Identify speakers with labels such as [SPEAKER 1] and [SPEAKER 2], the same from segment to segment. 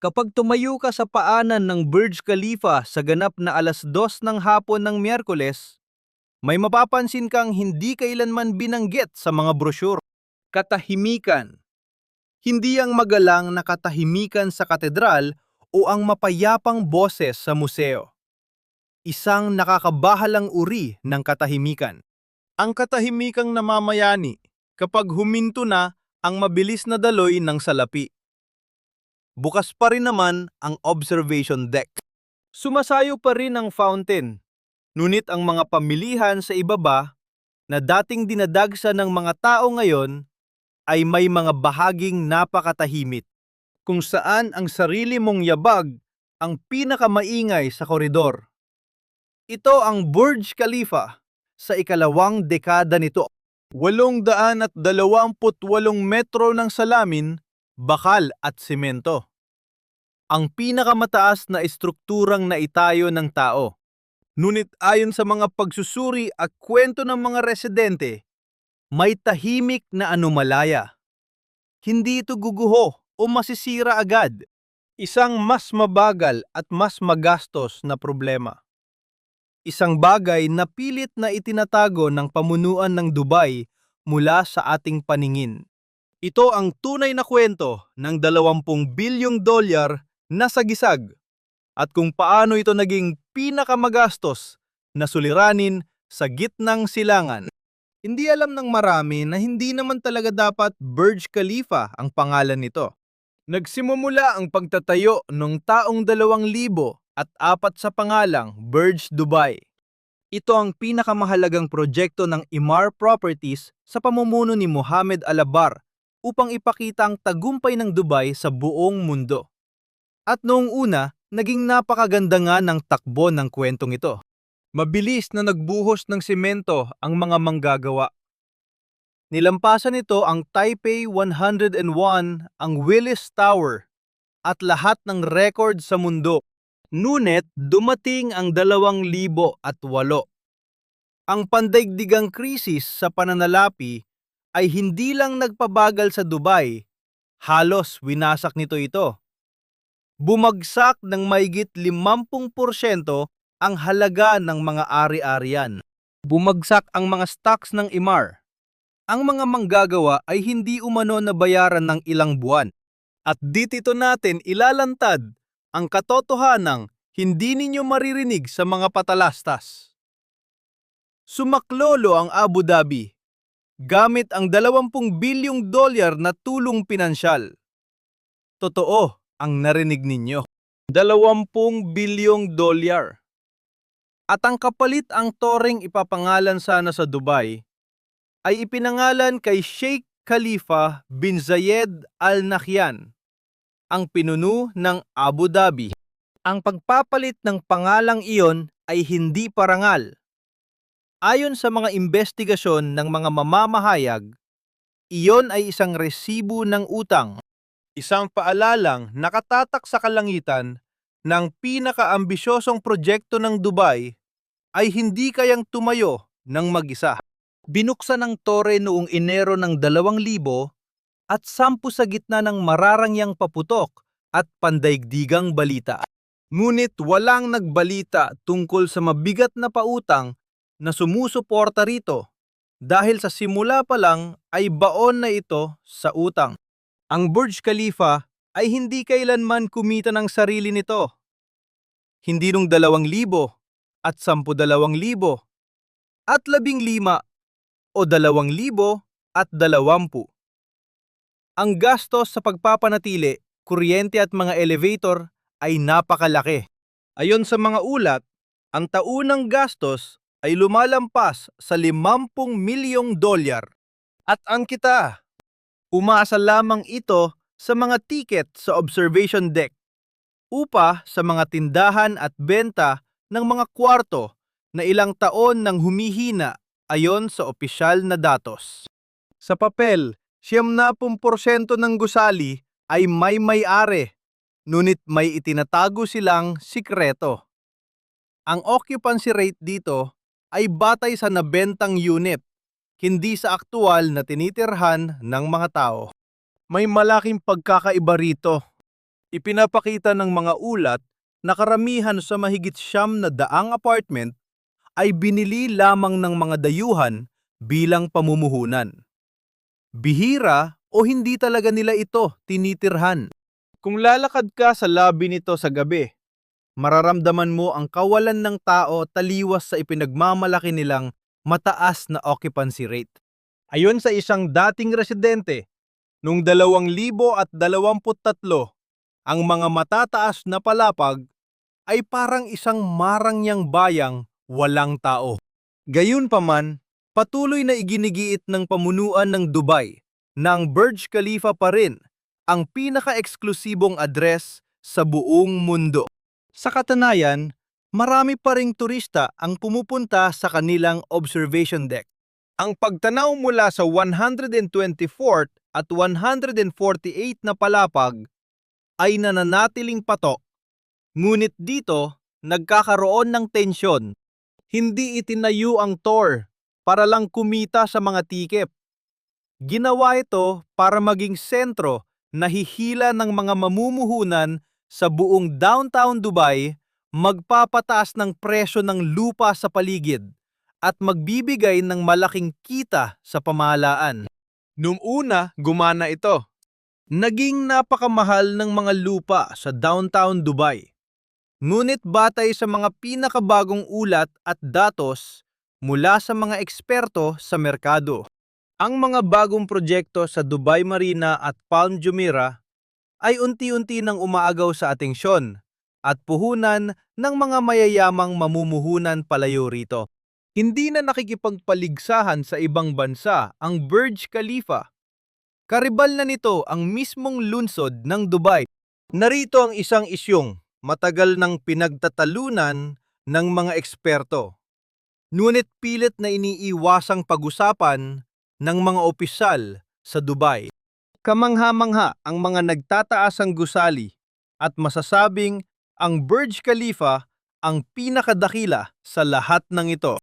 [SPEAKER 1] Kapag tumayo ka sa paanan ng Burj Khalifa sa ganap na 2:00 ng hapon ng Miyerkules, may mapapansin kang hindi kailanman binanggit sa mga brochure. Katahimikan. Hindi ang magalang na katahimikan sa katedral o ang mapayapang boses sa museo. Isang nakakabahalang uri ng katahimikan. Ang katahimikang namamayani kapag huminto na ang mabilis na daloy ng salapi. Bukas pa rin naman ang observation deck. Sumasayo pa rin ang fountain, ngunit ang mga pamilihan sa ibaba na dating dinadagsa ng mga tao ngayon ay may mga bahaging napakatahimik, kung saan ang sarili mong yabag ang pinakamaingay sa koridor. Ito ang Burj Khalifa sa ikalawang dekada nito. 828 metro ng salamin, bakal at simento. Ang pinakamataas na estrukturang naitayo ng tao. Ngunit ayon sa mga pagsusuri at kwento ng mga residente, may tahimik na anomalaya. Hindi ito guguho o masisira agad. Isang mas mabagal at mas magastos na problema. Isang bagay na pilit na itinatago ng pamunuan ng Dubai mula sa ating paningin. Ito ang tunay na kwento ng $20 bilyong na sagisag at kung paano ito naging pinakamagastos na suliranin sa gitnang silangan. Hindi alam ng marami na hindi naman talaga dapat Burj Khalifa ang pangalan nito. Nagsimula ang pagtatayo noong taong 2004 sa pangalang Burj Dubai. Ito ang pinakamahalagang proyekto ng Emaar Properties sa pamumuno ni Mohammed Al-Abar upang ipakita ang tagumpay ng Dubai sa buong mundo. At noong una, naging napakaganda nga ng takbo ng kwentong ito. Mabilis na nagbuhos ng simento ang mga manggagawa. Nilampasan nito ang Taipei 101, ang Willis Tower, at lahat ng record sa mundo. Ngunit dumating ang 2008. Ang pandaigdigang krisis sa pananalapi ay hindi lang nagpabagal sa Dubai, halos winasak nito ito. Bumagsak ng mahigit 50% ang halaga ng mga ari-arian. Bumagsak ang mga stocks ng Emaar. Ang mga manggagawa ay hindi umano nabayaran ng ilang buwan. At dito natin ilalantad ang katotohanang hindi ninyo maririnig sa mga patalastas. Sumaklolo ang Abu Dhabi gamit ang $20 bilyong na tulong pinansyal. Totoo ang narinig ninyo. $20 bilyong. At ang kapalit ang toreng ipapangalan sana sa Dubai ay ipinangalan kay Sheikh Khalifa bin Zayed Al Nahyan, ang pinuno ng Abu Dhabi. Ang pagpapalit ng pangalang iyon ay hindi parangal. Ayon sa mga investigasyon ng mga mamamahayag, iyon ay isang resibo ng utang. Isang paalalang nakatatak sa kalangitan ng pinakaambisyosong proyekto ng Dubai ay hindi kayang tumayo ng mag-isa. Binuksan ang tore noong Enero ng 2000 at 10 sa gitna ng mararangyang paputok at pandaigdigang balita. Ngunit walang nagbalita tungkol sa mabigat na pautang na sumusuporta rito dahil sa simula pa lang ay baon na ito sa utang. Ang Burj Khalifa ay hindi kailanman kumita ng sarili nito. Hindi nung 2,000 at 10,000 at 15 o 2,000 at 20. Ang gastos sa pagpapanatili, kuryente at mga elevator ay napakalaki. Ayon sa mga ulat, ang taunang gastos ay lumalampas sa $50 milyong. At ang kita, umaasa lamang ito sa mga tiket sa observation deck, upa sa mga tindahan at benta ng mga kwarto na ilang taon nang humihina ayon sa opisyal na datos. Sa papel, 70% ng gusali ay may-ari, ngunit may itinatago silang sikreto. Ang occupancy rate dito ay batay sa nabentang unit, hindi sa aktual na tinitirhan ng mga tao. May malaking pagkakaiba rito. Ipinapakita ng mga ulat na karamihan sa mahigit 900 apartment ay binili lamang ng mga dayuhan bilang pamumuhunan. Bihira o hindi talaga nila ito tinitirhan. Kung lalakad ka sa lobby nito sa gabi, mararamdaman mo ang kawalan ng tao taliwas sa ipinagmamalaki nilang mataas na occupancy rate. Ayon sa isang dating residente, noong 2023, ang mga matataas na palapag ay parang isang marangyang bayang walang tao. Gayunpaman, patuloy na iginigiit ng pamunuan ng Dubai na ang Burj Khalifa pa rin ang pinaka-eksklusibong address sa buong mundo. Sa katunayan, marami pa ring turista ang pumupunta sa kanilang observation deck. Ang pagtanaw mula sa 124th at 148 na palapag ay nananatiling patok. Ngunit dito, nagkakaroon ng tensyon. Hindi itinayo ang tour para lang kumita sa mga tikep. Ginawa ito para maging sentro na hihila ng mga mamumuhunan sa buong downtown Dubai, magpapataas ng presyo ng lupa sa paligid at magbibigay ng malaking kita sa pamahalaan. Noong una, gumana ito. Naging napakamahal ng mga lupa sa downtown Dubai. Ngunit batay sa mga pinakabagong ulat at datos mula sa mga eksperto sa merkado, ang mga bagong proyekto sa Dubai Marina at Palm Jumeirah ay unti-unti nang umaagaw sa atensyon at puhunan ng mga mayayamang mamumuhunan palayo rito. Hindi na nakikipagpaligsahan sa ibang bansa ang Burj Khalifa. Karibal na nito ang mismong lungsod ng Dubai. Narito ang isang isyong matagal nang pinagtatalunan ng mga eksperto. Ngunit pilit na iniiwasang pag-usapan ng mga opisyal sa Dubai. Kamangha-mangha ang mga nagtataasang gusali at masasabing ang Burj Khalifa ang pinakadakila sa lahat ng ito.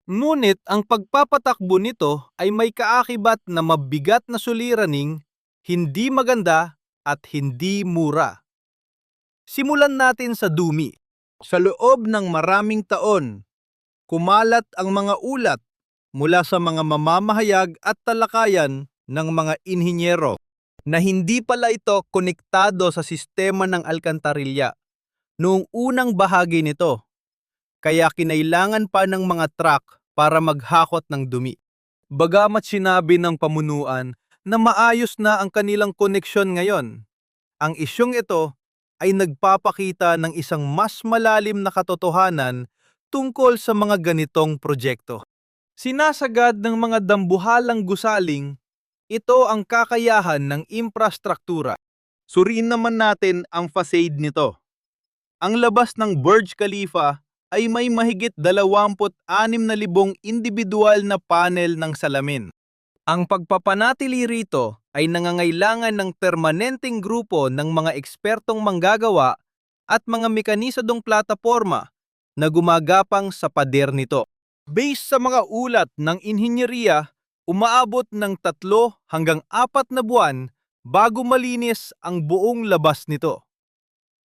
[SPEAKER 1] Ngunit ang pagpapatakbo nito ay may kaakibat na mabigat na suliraning hindi maganda at hindi mura. Simulan natin sa dumi. Sa loob ng maraming taon, kumalat ang mga ulat mula sa mga mamamahayag at talakayan ng mga inhinyero na hindi pala ito konektado sa sistema ng alkantarilya noong unang bahagi nito. Kaya kinailangan pa ng mga truck para maghakot ng dumi. Bagamat sinabi ng pamunuan na maayos na ang kanilang koneksyon ngayon, ang isyong ito ay nagpapakita ng isang mas malalim na katotohanan tungkol sa mga ganitong proyekto. Sinasagad ng mga dambuhalang gusaling, ito ang kakayahan ng infrastruktura. Suriin naman natin ang facade nito. Ang labas ng Burj Khalifa ay may mahigit 26,000 individual na panel ng salamin. Ang pagpapanatili rito ay nangangailangan ng permanenteng grupo ng mga ekspertong manggagawa at mga mekanisadong plataporma na gumagapang sa pader nito. Based sa mga ulat ng inhinyeriya, umaabot ng 3 hanggang 4 na buwan bago malinis ang buong labas nito.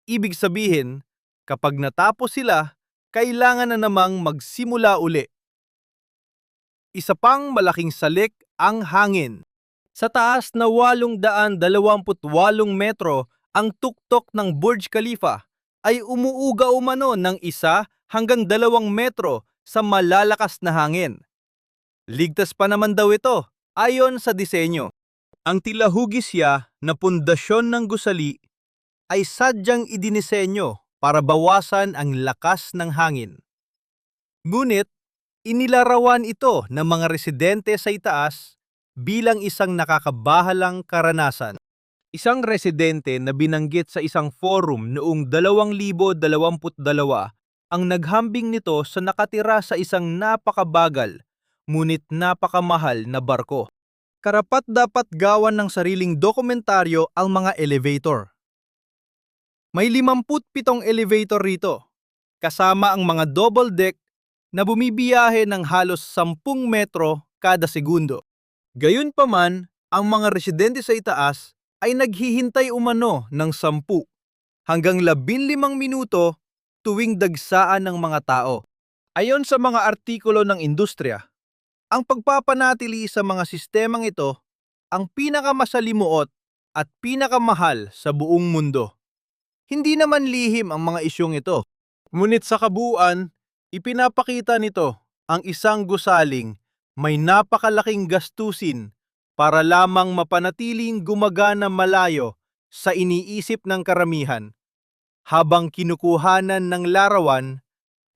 [SPEAKER 1] Ibig sabihin, kapag natapos sila, kailangan na namang magsimula uli. Isa pang malaking salik ang hangin. Sa taas na 828 metro, ang tuktok ng Burj Khalifa ay umuuga umano ng 1 hanggang 2 metro sa malalakas na hangin. Ligtas pa naman daw ito ayon sa disenyo. Ang tila hugisya na pundasyon ng gusali ay sadyang idinisenyo para bawasan ang lakas ng hangin. Ngunit, inilarawan ito ng mga residente sa itaas bilang isang nakakabahalang karanasan. Isang residente na binanggit sa isang forum noong 2022 ang naghambing nito sa nakatira sa isang napakabagal ngunit napakamahal na barko. Karapat-dapat gawan ng sariling dokumentaryo ang mga elevator. May 57 elevator rito, kasama ang mga double deck na bumibiyahe ng halos 10 metro kada segundo. Gayunpaman, ang mga residente sa itaas ay naghihintay umano ng 10 hanggang 15 minuto tuwing dagsaan ng mga tao. Ayon sa mga artikulo ng industriya, ang pagpapanatili sa mga sistemang ito ang pinakamasalimuot at pinakamahal sa buong mundo. Hindi naman lihim ang mga isyong ito. Ngunit sa kabuuan, ipinapakita nito ang isang gusaling may napakalaking gastusin para lamang mapanatiling gumagana malayo sa iniisip ng karamihan, habang kinukuhanan ng larawan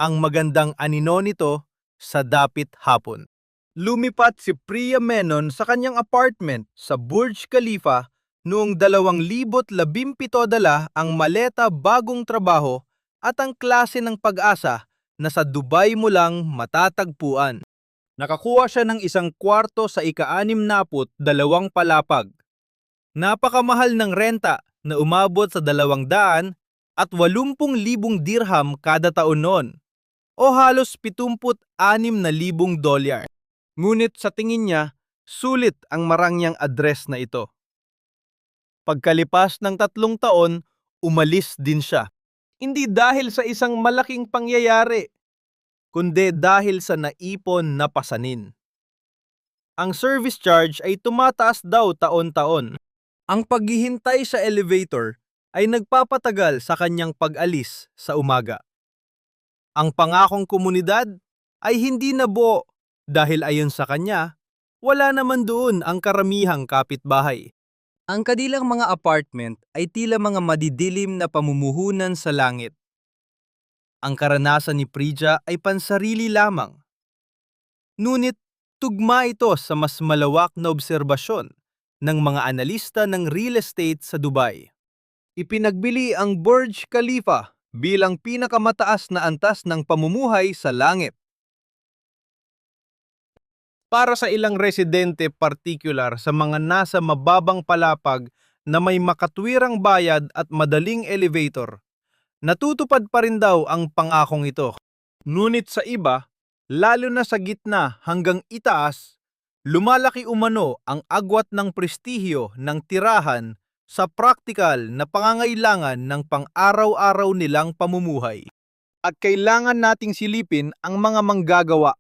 [SPEAKER 1] ang magandang anino nito sa dapit hapon. Lumipat si Priya Menon sa kanyang apartment sa Burj Khalifa noong 2017, dala ang maleta, bagong trabaho at ang klase ng pag-asa na sa Dubai mo lang matatagpuan. Nakakuha siya ng isang kwarto sa ika-62 palapag. Napakamahal ng renta na umabot sa 280,000 dirham kada taon noon, o halos $76,000. Ngunit sa tingin niya, sulit ang marangyang address na ito. Pagkalipas ng 3 taon, umalis din siya. Hindi dahil sa isang malaking pangyayari, kundi dahil sa naipon na pasanin. Ang service charge ay tumataas daw taon-taon. Ang paghihintay sa elevator ay nagpapatagal sa kanyang pag-alis sa umaga. Ang pangakong komunidad ay hindi nabuo dahil ayon sa kanya, wala naman doon ang karamihang kapitbahay. Ang kanilang mga apartment ay tila mga madidilim na pamumuhunan sa langit. Ang karanasan ni Priya ay pansarili lamang. Ngunit tugma ito sa mas malawak na obserbasyon ng mga analista ng real estate sa Dubai. Ipinagbili ang Burj Khalifa bilang pinakamataas na antas ng pamumuhay sa langit. Para sa ilang residente, partikular sa mga nasa mababang palapag na may makatwirang bayad at madaling elevator, natutupad pa rin daw ang pangakong ito. Ngunit sa iba, lalo na sa gitna hanggang itaas, lumalaki umano ang agwat ng prestihyo ng tirahan sa praktikal na pangangailangan ng pang-araw-araw nilang pamumuhay. At kailangan nating silipin ang mga manggagawa.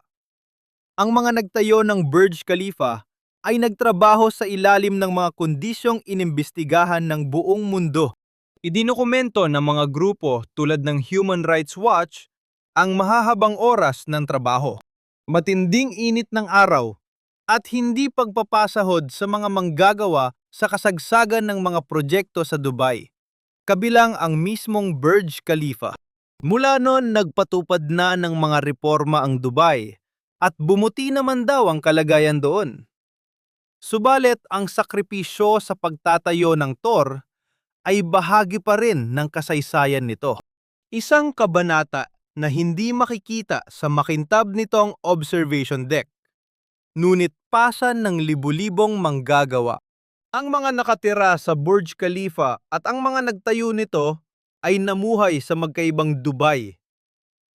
[SPEAKER 1] Ang mga nagtayo ng Burj Khalifa ay nagtrabaho sa ilalim ng mga kondisyong inimbestigahan ng buong mundo. Idinukumento ng mga grupo tulad ng Human Rights Watch ang mahahabang oras ng trabaho, matinding init ng araw, at hindi pagpapasahod sa mga manggagawa sa kasagsagan ng mga proyekto sa Dubai, kabilang ang mismong Burj Khalifa. Mula noon, nagpatupad na ng mga reforma ang Dubai at bumuti naman daw ang kalagayan doon. Subalit ang sakripisyo sa pagtatayo ng Tor ay bahagi pa rin ng kasaysayan nito. Isang kabanata na hindi makikita sa makintab nitong observation deck, ngunit pasan ng libu-libong manggagawa. Ang mga nakatira sa Burj Khalifa at ang mga nagtayo nito ay namuhay sa magkaibang Dubai.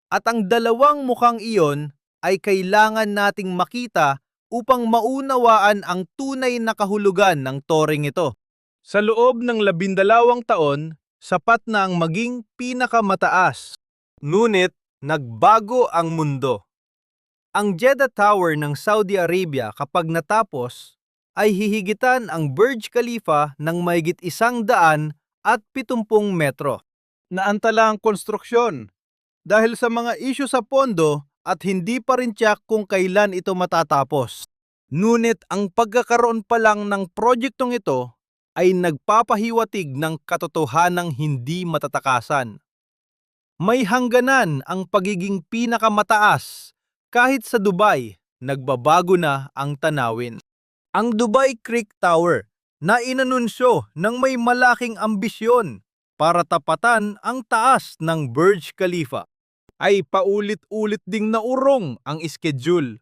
[SPEAKER 1] At ang dalawang mukhang iyon ay kailangan nating makita upang maunawaan ang tunay na kahulugan ng toring ito. Sa loob ng 12 taon, sapat na ang maging pinakamataas. Ngunit nagbago ang mundo. Ang Jeddah Tower ng Saudi Arabia, kapag natapos, ay hihigitan ang Burj Khalifa ng mahigit 170 metro. Naantala ang konstruksyon dahil sa mga isyu sa pondo at hindi pa rin tiyak kung kailan ito matatapos. Ngunit ang pagkakaroon pa lang ng proyektong ito ay nagpapahiwatig ng katotohanang hindi matatakasan. May hangganan ang pagiging pinakamataas. Kahit sa Dubai, nagbabago na ang tanawin. Ang Dubai Creek Tower na inanunsyo ng may malaking ambisyon para tapatan ang taas ng Burj Khalifa ay paulit-ulit ding naurong ang schedule.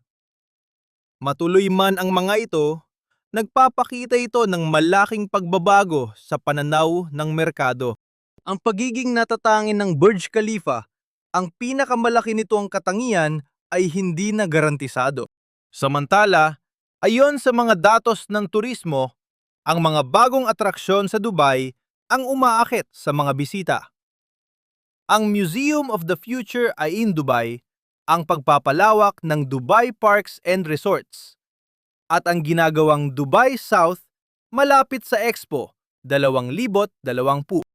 [SPEAKER 1] Matuloy man ang mga ito, nagpapakita ito ng malaking pagbabago sa pananaw ng merkado. Ang pagiging natatangin ng Burj Khalifa, ang pinakamalaki nitong katangian, ay hindi na garantisado. Samantala, ayon sa mga datos ng turismo, ang mga bagong atraksyon sa Dubai ang umaakit sa mga bisita. Ang Museum of the Future ay in Dubai, ang pagpapalawak ng Dubai Parks and Resorts, at ang ginagawang Dubai South malapit sa Expo 2020.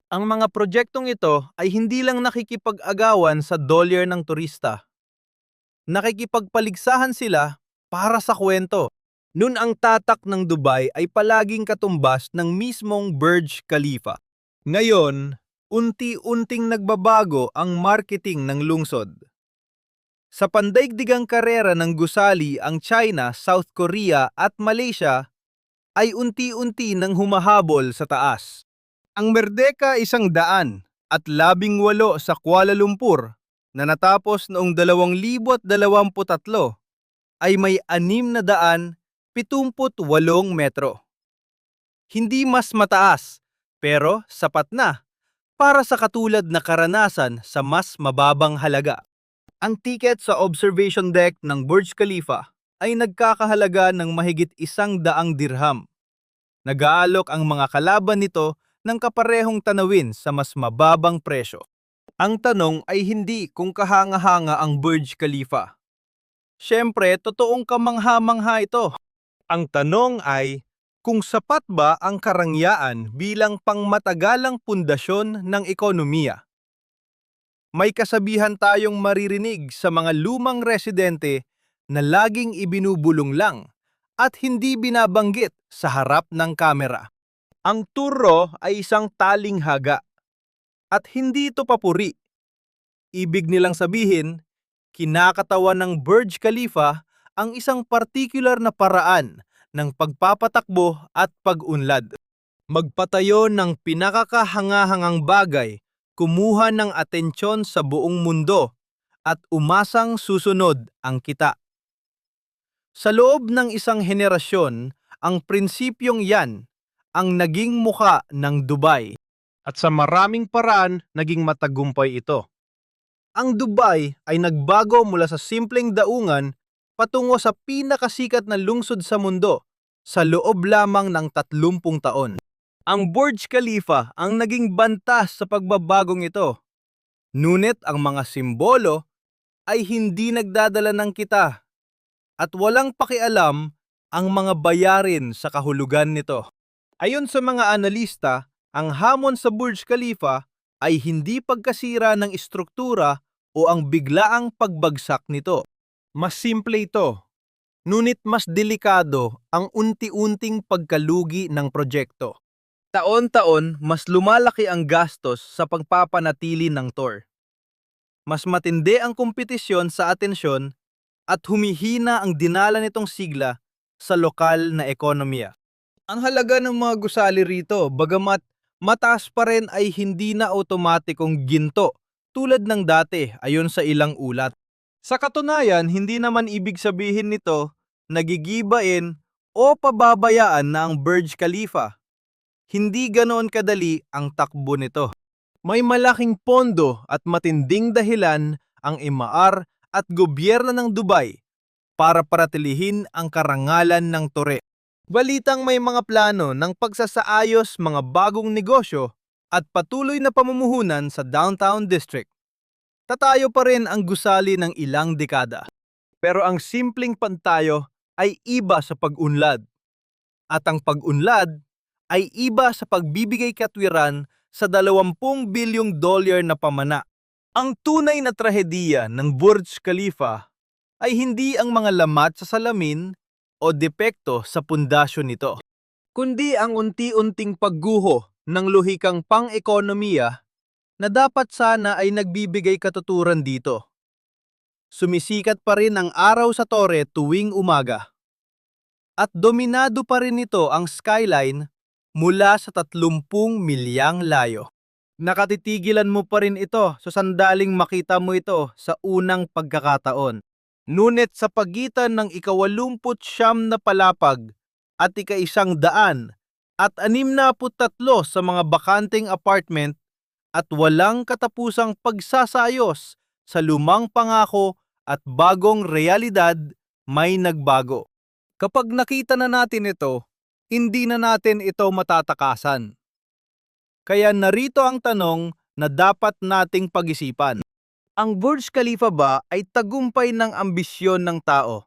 [SPEAKER 1] Ang mga proyektong ito ay hindi lang nakikipag-agawan sa dolyar ng turista. Nakikipagpaligsahan sila para sa kwento. Noon ang tatak ng Dubai ay palaging katumbas ng mismong Burj Khalifa. Ngayon, unti-unting nagbabago ang marketing ng lungsod. Sa pandaigdigang karera ng gusali ang China, South Korea at Malaysia ay unti-unti nang humahabol sa taas. Ang Merdeka 100 at 18 sa Kuala Lumpur na natapos noong 2023 ay may 678 metro. Hindi mas mataas, pero sapat na para sa katulad na karanasan sa mas mababang halaga. Ang ticket sa observation deck ng Burj Khalifa ay nagkakahalaga ng mahigit 100 dirham. Nag-aalok ang mga kalaban nito ng kaparehong tanawin sa mas mababang presyo. Ang tanong ay hindi kung kahanga-hanga ang Burj Khalifa. Siyempre, totoong kamangha-mangha ito. Ang tanong ay kung sapat ba ang karangyaan bilang pangmatagalang pundasyon ng ekonomiya. May kasabihan tayong maririnig sa mga lumang residente na laging ibinubulong lang at hindi binabanggit sa harap ng kamera. Ang turo ay isang talinghaga at hindi ito papuri. Ibig nilang sabihin, kinakatawan ng Burj Khalifa ang isang partikular na paraan ng pagpapatakbo at pag-unlad. Magpatayo ng pinakakahangahangang bagay, kumuha ng atensyon sa buong mundo, at umasang susunod ang kita. Sa loob ng isang henerasyon, ang prinsipyong yan ang naging muka ng Dubai. At sa maraming paraan, naging matagumpay ito. Ang Dubai ay nagbago mula sa simpleng daungan patungo sa pinakasikat na lungsod sa mundo sa loob lamang ng 30 taon. Ang Burj Khalifa ang naging bantas sa pagbabagong ito. Ngunit ang mga simbolo ay hindi nagdadala ng kita at walang pakialam ang mga bayarin sa kahulugan nito. Ayon sa mga analista, ang hamon sa Burj Khalifa ay hindi pagkasira ng istruktura o ang biglaang pagbagsak nito. Mas simple ito, ngunit mas delikado ang unti-unting pagkalugi ng proyekto. Taon-taon, mas lumalaki ang gastos sa pagpapanatili ng tour. Mas matindi ang kompetisyon sa atensyon at humihina ang dinala nitong sigla sa lokal na ekonomiya. Ang halaga ng mga gusali rito, bagamat mataas pa rin, ay hindi na otomatikong ginto tulad ng dati ayon sa ilang ulat. Sa katunayan, hindi naman ibig sabihin nito nagigibain o pababayaan na ang Burj Khalifa. Hindi ganoon kadali ang takbo nito. May malaking pondo at matinding dahilan ang IMAR at gobyerno ng Dubai para paratilihin ang karangalan ng tore. Balitang may mga plano ng pagsasaayos, mga bagong negosyo at patuloy na pamumuhunan sa Downtown District. Tatayo pa rin ang gusali ng ilang dekada. Pero ang simpleng pantayo ay iba sa pag-unlad. At ang pag-unlad ay iba sa pagbibigay katwiran sa 20 bilyong dolyar na pamana. Ang tunay na trahediya ng Burj Khalifa ay hindi ang mga lamat sa salamin o depekto sa pundasyon nito, kundi ang unti-unting pagguho ng luhikang pang-ekonomiya na dapat sana ay nagbibigay katuturan dito. Sumisikat pa rin ang araw sa tore tuwing umaga. At dominado pa rin nito ang skyline mula sa 30 milyang layo. Nakatitigilan mo pa rin ito sa sandaling makita mo ito sa unang pagkakataon. Ngunit sa pagitan ng ika-89 na palapag at ika-100 at 63 sa mga bakanteng apartment at walang katapusang pagsasayos sa lumang pangako at bagong realidad, may nagbago. Kapag nakita na natin ito, hindi na natin ito matatakasan. Kaya narito ang tanong na dapat nating pag-isipan. Ang Burj Khalifa ba ay tagumpay ng ambisyon ng tao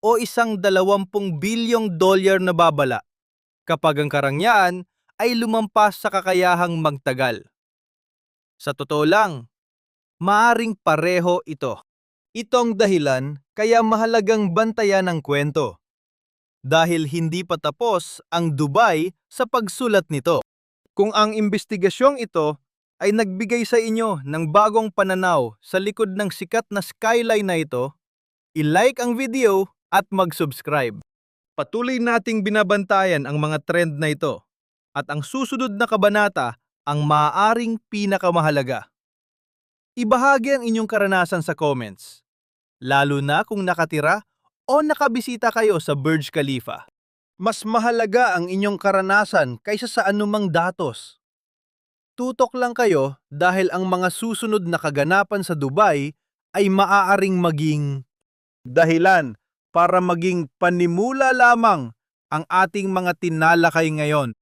[SPEAKER 1] o isang 20 bilyong dolyar na babala kapag ang karangyaan ay lumampas sa kakayahang magtagal? Sa totoo lang, maaring pareho ito. Itong dahilan kaya mahalagang bantayan ang kwento. Dahil hindi pa tapos ang Dubai sa pagsulat nito. Kung ang imbestigasyong ito ay nagbigay sa inyo ng bagong pananaw sa likod ng sikat na skyline na ito, i-like ang video at mag-subscribe. Patuloy nating binabantayan ang mga trend na ito at ang susunod na kabanata ang maaaring pinakamahalaga. Ibahagi ang inyong karanasan sa comments, lalo na kung nakatira o nakabisita kayo sa Burj Khalifa. Mas mahalaga ang inyong karanasan kaysa sa anumang datos. Tutok lang kayo dahil ang mga susunod na kaganapan sa Dubai ay maaaring maging dahilan para maging panimula lamang ang ating mga tinalakay ngayon.